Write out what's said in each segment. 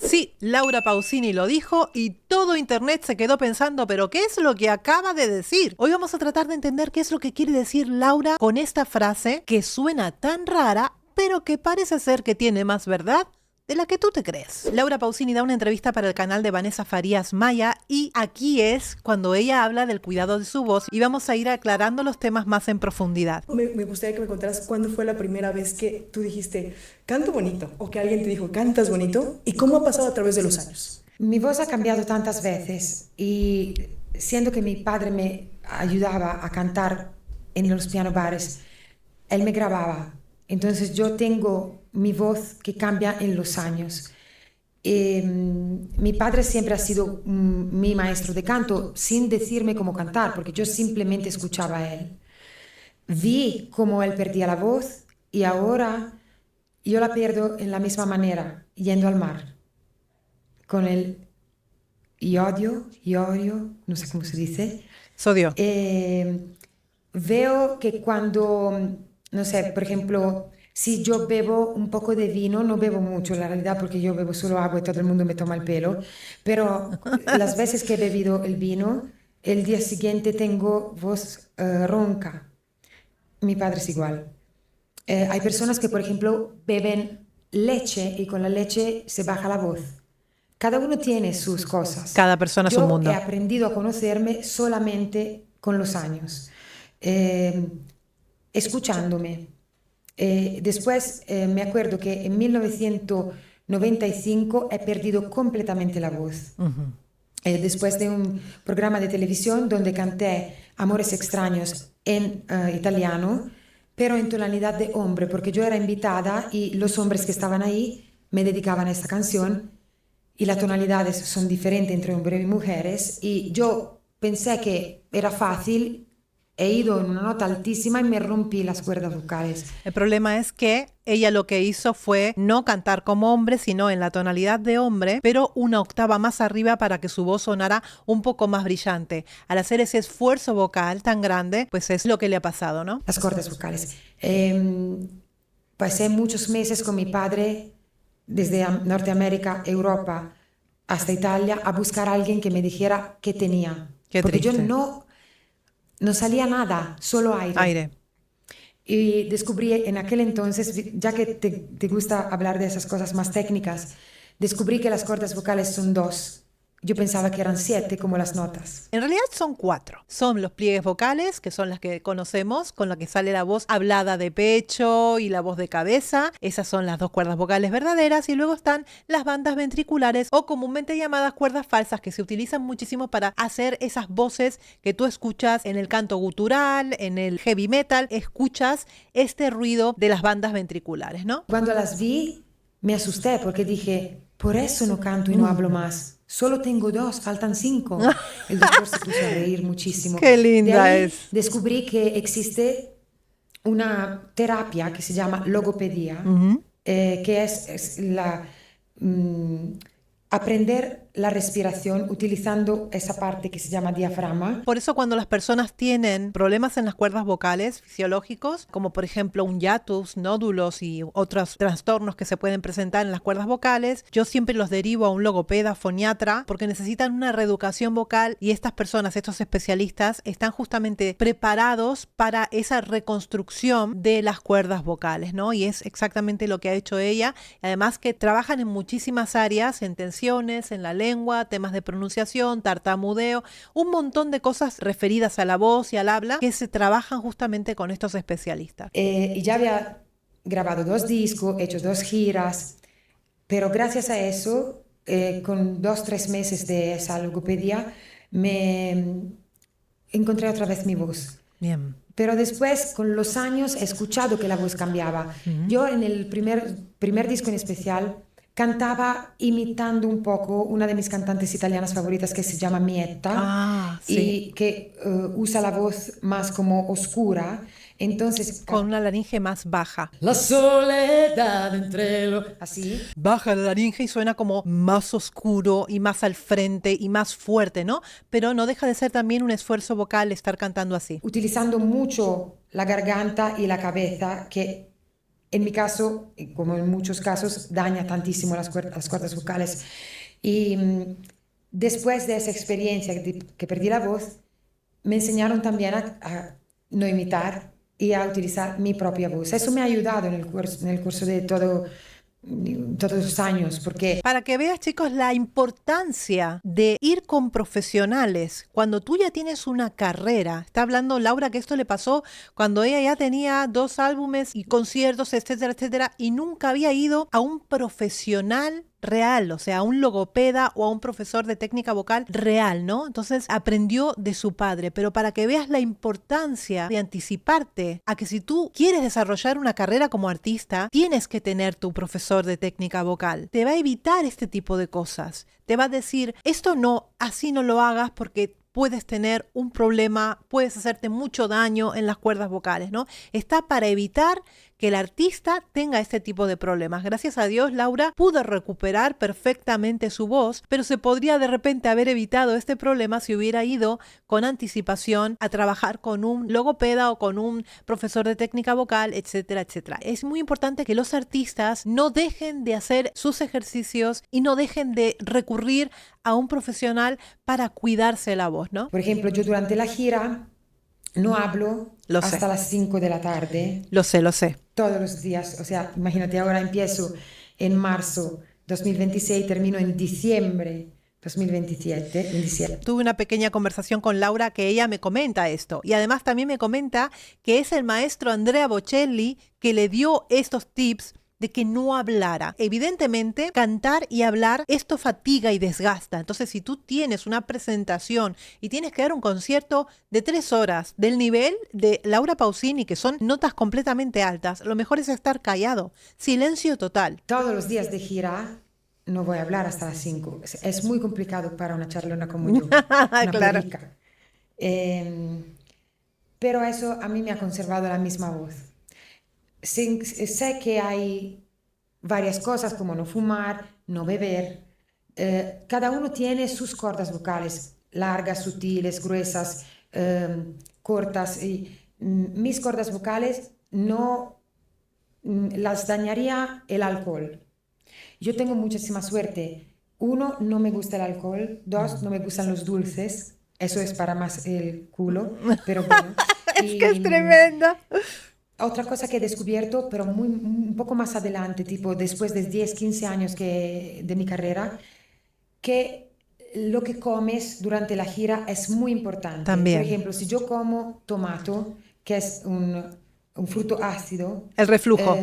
Sí, Laura Pausini lo dijo y todo internet se quedó pensando, pero ¿qué es lo que acaba de decir? Hoy vamos a tratar de entender qué es lo que quiere decir Laura con esta frase que suena tan rara, pero que parece ser que tiene más verdad de la que tú te crees. Laura Pausini da una entrevista para el canal de Vanessa Farías Maya y aquí es cuando ella habla del cuidado de su voz y vamos a ir aclarando los temas más en profundidad. Me gustaría que me contaras cuándo fue la primera vez que tú dijiste, canto bonito, o que alguien te dijo, cantas bonito, y cómo ha pasado a través de los años. Mi voz ha cambiado tantas veces y siendo que mi padre me ayudaba a cantar en los piano bares, él me grababa. Entonces yo tengo mi voz que cambia en los años. Mi padre siempre ha sido mi maestro de canto sin decirme cómo cantar, porque yo simplemente escuchaba a él. Vi cómo él perdía la voz y ahora yo la pierdo en la misma manera, yendo al mar, con el iodio, no sé cómo se dice. Sodio. Veo que cuando, no sé, por ejemplo, si yo bebo un poco de vino, no bebo mucho, la realidad, porque yo bebo solo agua y todo el mundo me toma el pelo, pero las veces que he bebido el vino, el día siguiente tengo voz ronca. Mi padre es igual. Hay personas que, por ejemplo, beben leche y con la leche se baja la voz. Cada uno tiene sus cosas. Cada persona es un mundo. Yo he aprendido a conocerme solamente con los años, escuchándome. Después me acuerdo que en 1995 he perdido completamente la voz. Después de un programa de televisión donde canté Amores extraños en italiano, pero en tonalidad de hombre, porque yo era invitada y los hombres que estaban ahí me dedicaban a esta canción y las tonalidades son diferentes entre hombres y mujeres y yo pensé que era fácil. He ido en una nota altísima y me rompí las cuerdas vocales. El problema es que ella lo que hizo fue no cantar como hombre, sino en la tonalidad de hombre, pero una octava más arriba para que su voz sonara un poco más brillante. Al hacer ese esfuerzo vocal tan grande, pues es lo que le ha pasado, ¿no? Las cuerdas vocales. Pasé muchos meses con mi padre desde Norteamérica, Europa, hasta Italia, a buscar a alguien que me dijera qué tenía. Qué porque triste. yo no salía nada, solo aire. Y descubrí en aquel entonces, ya que te gusta hablar de esas cosas más técnicas, descubrí que las cuerdas vocales son 2. Yo pensaba que eran 7 como las notas. En realidad son 4. Son los pliegues vocales, que son las que conocemos, con la que sale la voz hablada de pecho y la voz de cabeza. Esas son las 2 cuerdas vocales verdaderas. Y luego están las bandas ventriculares o comúnmente llamadas cuerdas falsas, que se utilizan muchísimo para hacer esas voces que tú escuchas en el canto gutural, en el heavy metal. Escuchas este ruido de las bandas ventriculares, ¿no? Cuando las vi, me asusté porque dije, por eso no canto y no hablo más. Solo tengo 2, faltan 5. El doctor se puso a reír muchísimo. Qué linda de ahí es. Descubrí que existe una terapia que se llama logopedia, que es aprender la respiración utilizando esa parte que se llama diafragma. Por eso cuando las personas tienen problemas en las cuerdas vocales fisiológicos, como por ejemplo un hiatus, nódulos y otros trastornos que se pueden presentar en las cuerdas vocales, yo siempre los derivo a un logopeda, foniatra, porque necesitan una reeducación vocal y estas personas, estos especialistas, están justamente preparados para esa reconstrucción de las cuerdas vocales, ¿no? Y es exactamente lo que ha hecho ella. Además que trabajan en muchísimas áreas, en tensiones, en la lengua, temas de pronunciación, tartamudeo, un montón de cosas referidas a la voz y al habla que se trabajan justamente con estos especialistas. Y ya había grabado 2 discos, hecho 2 giras, pero gracias a eso, con 2-3 meses de esa logopedia, me encontré otra vez mi voz. Bien. Pero después, con los años, he escuchado que la voz cambiaba. Yo en el primer disco en especial cantaba imitando un poco una de mis cantantes italianas favoritas que se llama Mietta y que usa la voz más como oscura. Entonces, con una laringe más baja. La soledad entre los... Así. Baja la laringe y suena como más oscuro y más al frente y más fuerte, ¿no? Pero no deja de ser también un esfuerzo vocal estar cantando así. Utilizando mucho la garganta y la cabeza, que en mi caso, como en muchos casos, daña tantísimo las cuerdas vocales. Y después de esa experiencia que perdí la voz, me enseñaron también a no imitar y a utilizar mi propia voz. Eso me ha ayudado en el curso de todos los años, porque Para que veas, chicos, la importancia de ir con profesionales. Cuando tú ya tienes una carrera, está hablando Laura que esto le pasó cuando ella ya tenía 2 álbumes y conciertos, etcétera, etcétera, y nunca había ido a un profesional real, o sea, a un logopeda o a un profesor de técnica vocal real, ¿no? Entonces aprendió de su padre, pero para que veas la importancia de anticiparte a que si tú quieres desarrollar una carrera como artista, tienes que tener tu profesor de técnica vocal. Te va a evitar este tipo de cosas. Te va a decir, esto no, así no lo hagas porque puedes tener un problema, puedes hacerte mucho daño en las cuerdas vocales, ¿no? Está para evitar que el artista tenga este tipo de problemas. Gracias a Dios, Laura pudo recuperar perfectamente su voz, pero se podría de repente haber evitado este problema si hubiera ido con anticipación a trabajar con un logopeda o con un profesor de técnica vocal, etcétera, etcétera. Es muy importante que los artistas no dejen de hacer sus ejercicios y no dejen de recurrir a un profesional para cuidarse la voz, ¿no? por ejemplo, yo durante la gira no hablo Lo sé. hasta las 5 de la tarde, Lo sé, lo sé. todos los días. O sea, imagínate, ahora empiezo en marzo 2026, termino en diciembre 2027. Tuve una pequeña conversación con Laura que ella me comenta esto y además también me comenta que es el maestro Andrea Bocelli que le dio estos tips de que no hablara. Evidentemente, cantar y hablar, esto fatiga y desgasta. Entonces, si tú tienes una presentación y tienes que dar un concierto de 3 horas del nivel de Laura Pausini, que son notas completamente altas, lo mejor es estar callado. Silencio total. Todos los días de gira no voy a hablar hasta las 5. Es muy complicado para una charlona como yo, una Claro. perrica. Pero eso a mí me ha conservado la misma voz. Sé que hay varias cosas como no fumar, no beber. Cada uno tiene sus cuerdas vocales, largas, sutiles, gruesas, cortas. Y mis cuerdas vocales no las dañaría el alcohol. Yo tengo muchísima suerte. Uno, no me gusta el alcohol. Dos, no me gustan los dulces. Eso es para más el culo, pero bueno. Es que es tremenda. Otra cosa que he descubierto, pero un poco más adelante, tipo después de 10, 15 años de mi carrera, que lo que comes durante la gira es muy importante. También. Por ejemplo, si yo como tomato, que es un fruto ácido, El reflujo.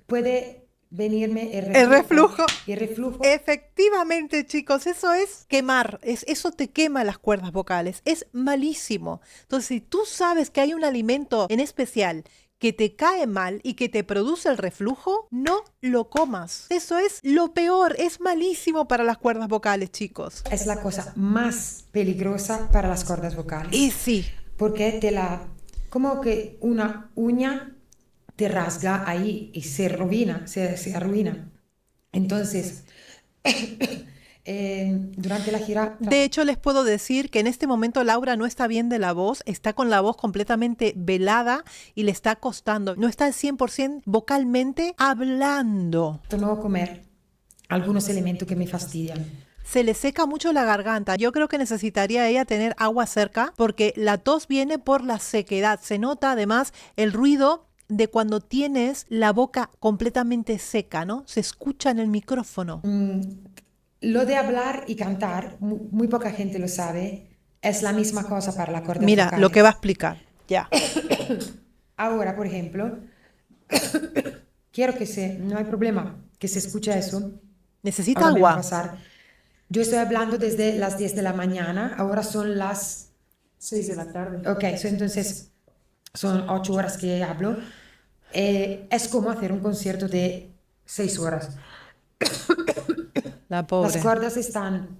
puede venirme El reflujo. Y el reflujo. Efectivamente, chicos, eso es quemar, eso te quema las cuerdas vocales, es malísimo. Entonces, si tú sabes que hay un alimento en especial que te cae mal y que te produce el reflujo, no lo comas. Eso es lo peor, es malísimo para las cuerdas vocales, chicos. Es la cosa más peligrosa para las cuerdas vocales. Y sí. Porque como que una uña te rasga ahí y se arruina. Entonces, durante la gira... De hecho, les puedo decir que en este momento Laura no está bien de la voz, está con la voz completamente velada y le está costando. No está al 100% vocalmente hablando. No comer algunos elementos que me fastidian. Se le seca mucho la garganta. Yo creo que necesitaría ella tener agua cerca porque la tos viene por la sequedad. Se nota además el ruido de cuando tienes la boca completamente seca, ¿no? Se escucha en el micrófono. Lo de hablar y cantar, muy poca gente lo sabe, es la misma cosa para la cuerda Mira, vocales. lo que va a explicar. Ya. Ahora, por ejemplo, quiero no hay problema que se escuche eso. Necesita Ahora me va a agua. pasar. Yo estoy hablando desde las 10 de la mañana, ahora son las 6 de la tarde. Ok, entonces son 8 horas que hablo. Es como hacer un concierto de 6 horas. La pobre. Las cuerdas están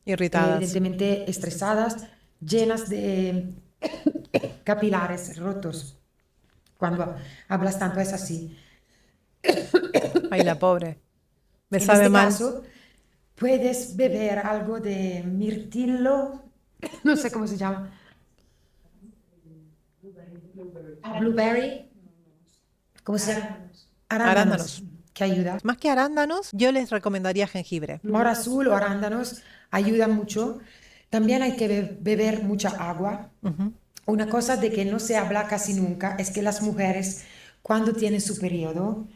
Irritadas. evidentemente estresadas, llenas de capilares rotos. Cuando hablas tanto es así. Ay, la pobre. Me En sabe este mal. caso, puedes beber algo de mirtillo, no sé cómo se llama. Blueberry, ¿Cómo se llama? Arándanos. Que ayuda. Más que arándanos, yo les recomendaría jengibre. Mora azul o arándanos ayudan mucho. También hay que beber mucha agua. Una cosa de que no se habla casi nunca es que las mujeres, cuando tienen su periodo,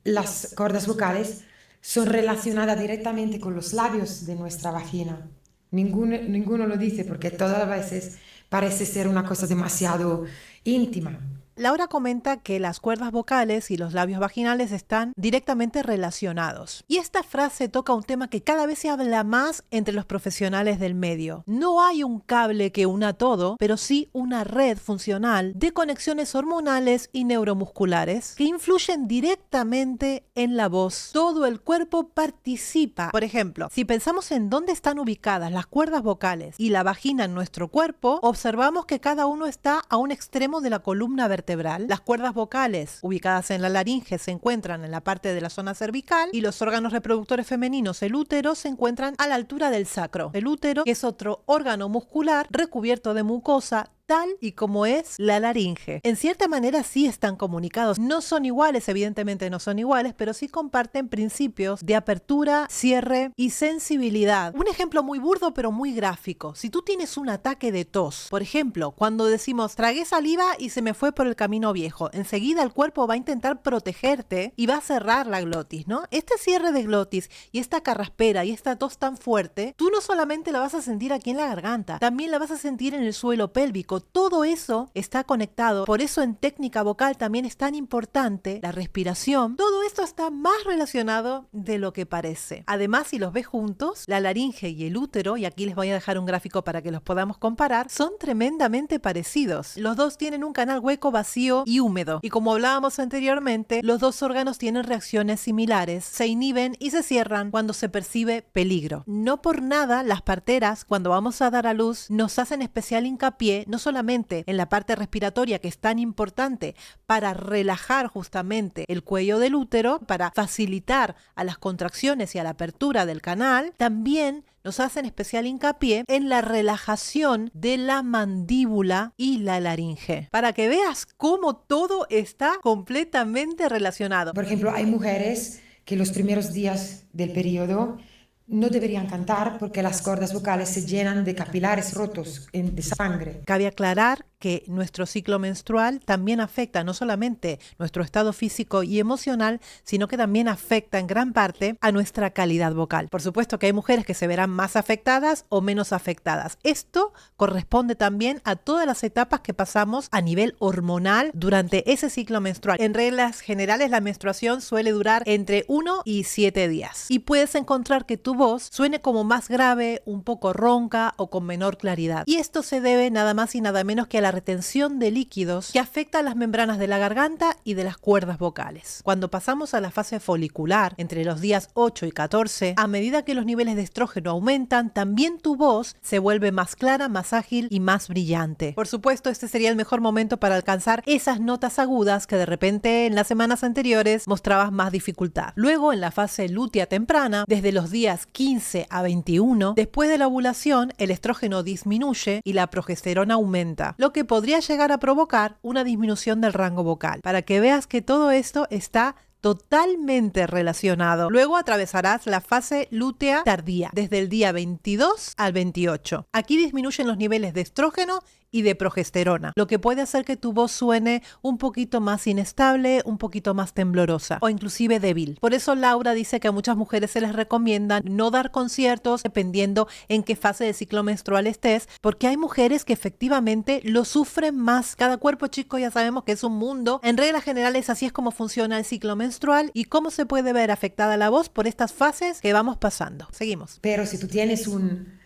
las cuerdas vocales son relacionadas directamente con los labios de nuestra vagina. Ninguno lo dice porque todas las veces parece ser una cosa demasiado íntima. Laura comenta que las cuerdas vocales y los labios vaginales están directamente relacionados. Y esta frase toca un tema que cada vez se habla más entre los profesionales del medio. No hay un cable que una todo, pero sí una red funcional de conexiones hormonales y neuromusculares que influyen directamente en la voz. Todo el cuerpo participa. Por ejemplo, si pensamos en dónde están ubicadas las cuerdas vocales y la vagina en nuestro cuerpo, observamos que cada uno está a un extremo de la columna vertebral. Las cuerdas vocales ubicadas en la laringe se encuentran en la parte de la zona cervical y los órganos reproductores femeninos, el útero, se encuentran a la altura del sacro. El útero, que es otro órgano muscular recubierto de mucosa, tal y como es la laringe. En cierta manera sí están comunicados. No son iguales, evidentemente no son iguales, pero sí comparten principios de apertura, cierre y sensibilidad. Un ejemplo muy burdo pero muy gráfico. Si tú tienes un ataque de tos, por ejemplo, cuando decimos tragué saliva y se me fue por el camino viejo, enseguida el cuerpo va a intentar protegerte y va a cerrar la glotis, ¿no? Este cierre de glotis y esta carraspera y esta tos tan fuerte, tú no solamente la vas a sentir aquí en la garganta, también la vas a sentir en el suelo pélvico. Todo eso está conectado, por eso en técnica vocal también es tan importante la respiración. Todo esto está más relacionado de lo que parece. Además, si los ves juntos, la laringe y el útero, y aquí les voy a dejar un gráfico para que los podamos comparar, son tremendamente parecidos. Los dos tienen un canal hueco, vacío y húmedo. Y como hablábamos anteriormente, los dos órganos tienen reacciones similares, se inhiben y se cierran cuando se percibe peligro. No por nada las parteras, cuando vamos a dar a luz, nos hacen especial hincapié no solamente en la parte respiratoria, que es tan importante para relajar justamente el cuello del útero, para facilitar a las contracciones y a la apertura del canal, también nos hacen especial hincapié en la relajación de la mandíbula y la laringe, para que veas cómo todo está completamente relacionado. Por ejemplo, hay mujeres que los primeros días del periodo no deberían cantar porque las cuerdas vocales se llenan de capilares rotos de sangre. Cabe aclarar que nuestro ciclo menstrual también afecta no solamente nuestro estado físico y emocional, sino que también afecta en gran parte a nuestra calidad vocal. Por supuesto que hay mujeres que se verán más afectadas o menos afectadas. Esto corresponde también a todas las etapas que pasamos a nivel hormonal durante ese ciclo menstrual. En reglas generales, la menstruación suele durar entre 1 y 7 días. Y puedes encontrar que tu voz suene como más grave, un poco ronca o con menor claridad. Y esto se debe nada más y nada menos que a la retención de líquidos que afecta a las membranas de la garganta y de las cuerdas vocales. Cuando pasamos a la fase folicular, entre los días 8 y 14, a medida que los niveles de estrógeno aumentan, también tu voz se vuelve más clara, más ágil y más brillante. Por supuesto, este sería el mejor momento para alcanzar esas notas agudas que de repente en las semanas anteriores mostrabas más dificultad. Luego, en la fase lútea temprana, desde los días 15 a 21, después de la ovulación, el estrógeno disminuye y la progesterona aumenta, lo que podría llegar a provocar una disminución del rango vocal. Para que veas que todo esto está totalmente relacionado. Luego atravesarás la fase lútea tardía, desde el día 22 al 28. Aquí disminuyen los niveles de estrógeno y de progesterona, lo que puede hacer que tu voz suene un poquito más inestable, un poquito más temblorosa o inclusive débil. Por eso Laura dice que a muchas mujeres se les recomienda no dar conciertos dependiendo en qué fase del ciclo menstrual estés, porque hay mujeres que efectivamente lo sufren más. Cada cuerpo, chicos, ya sabemos que es un mundo. En reglas generales, así es como funciona el ciclo menstrual y cómo se puede ver afectada la voz por estas fases que vamos pasando. Seguimos. Pero si tú tienes un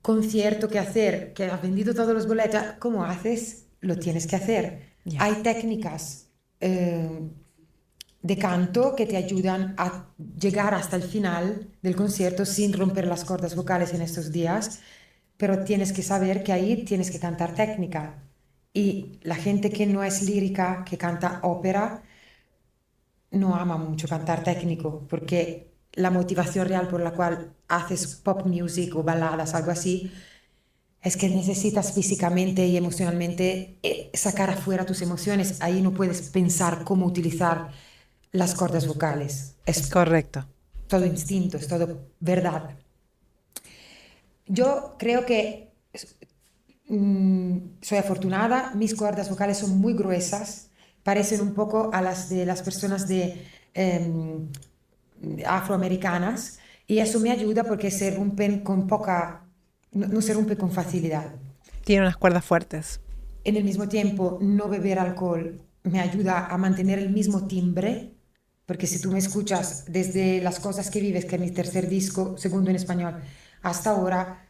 concierto que hacer, que has vendido todos los boletos, ¿cómo haces? Lo tienes que hacer. Ya. Hay técnicas de canto que te ayudan a llegar hasta el final del concierto sin romper las cuerdas vocales en estos días, pero tienes que saber que ahí tienes que cantar técnica. Y la gente que no es lírica, que canta ópera, no ama mucho cantar técnico, porque la motivación real por la cual haces pop music o baladas, algo así, es que necesitas físicamente y emocionalmente sacar afuera tus emociones. Ahí no puedes pensar cómo utilizar las cuerdas vocales. Es Correcto. todo instinto, es todo verdad. Yo creo que soy afortunada, mis cuerdas vocales son muy gruesas, parecen un poco a las de las personas afroamericanas, y eso me ayuda porque se rompen con poca, no se rompe con facilidad. Tiene unas cuerdas fuertes. En el mismo tiempo, no beber alcohol me ayuda a mantener el mismo timbre, porque si tú me escuchas desde Las cosas que vives, que es mi tercer disco, segundo en español, hasta ahora,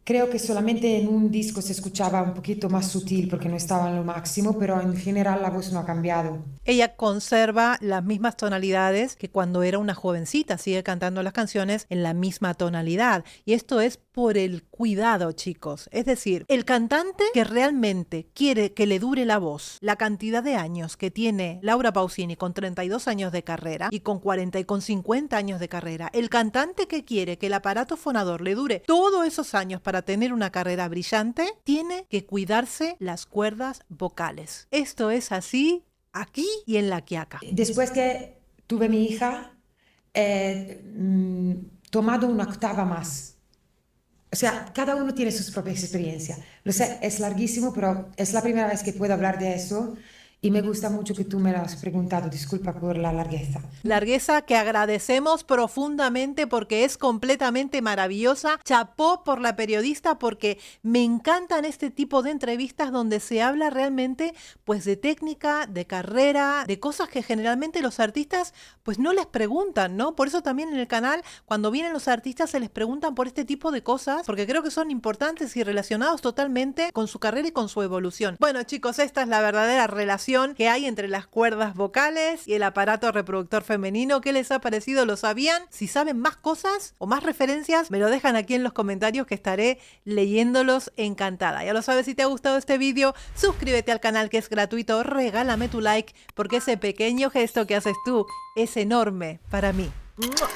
creo que solamente en un disco se escuchaba un poquito más sutil porque no estaba en lo máximo, pero en general la voz no ha cambiado. Ella conserva las mismas tonalidades que cuando era una jovencita, sigue cantando las canciones en la misma tonalidad. Y esto es por el cuidado, chicos. Es decir, el cantante que realmente quiere que le dure la voz, la cantidad de años que tiene Laura Pausini con 32 años de carrera y con 40 y con 50 años de carrera, el cantante que quiere que el aparato fonador le dure todos esos años para tener una carrera brillante, tiene que cuidarse las cuerdas vocales. Esto es así aquí y en La Quiaca. Después que tuve mi hija, he tomado una octava más. O sea, cada uno tiene sus propias experiencias. Lo sé, es larguísimo, pero es la primera vez que puedo hablar de eso y me gusta mucho que tú me lo has preguntado. Disculpa por la largueza. Largueza que agradecemos profundamente porque es completamente maravillosa. Chapó por la periodista porque me encantan este tipo de entrevistas donde se habla realmente pues de técnica, de carrera, de cosas que generalmente los artistas pues no les preguntan, ¿no? Por eso también en el canal cuando vienen los artistas se les preguntan por este tipo de cosas porque creo que son importantes y relacionados totalmente con su carrera y con su evolución. Bueno, chicos, esta es la verdadera relación que hay entre las cuerdas vocales y el aparato reproductor femenino. ¿Qué les ha parecido? ¿Lo sabían? Si saben más cosas o más referencias, me lo dejan aquí en los comentarios que estaré leyéndolos encantada. Ya lo sabes, si te ha gustado este vídeo, suscríbete al canal que es gratuito, regálame tu like porque ese pequeño gesto que haces tú es enorme para mí. ¡Mua!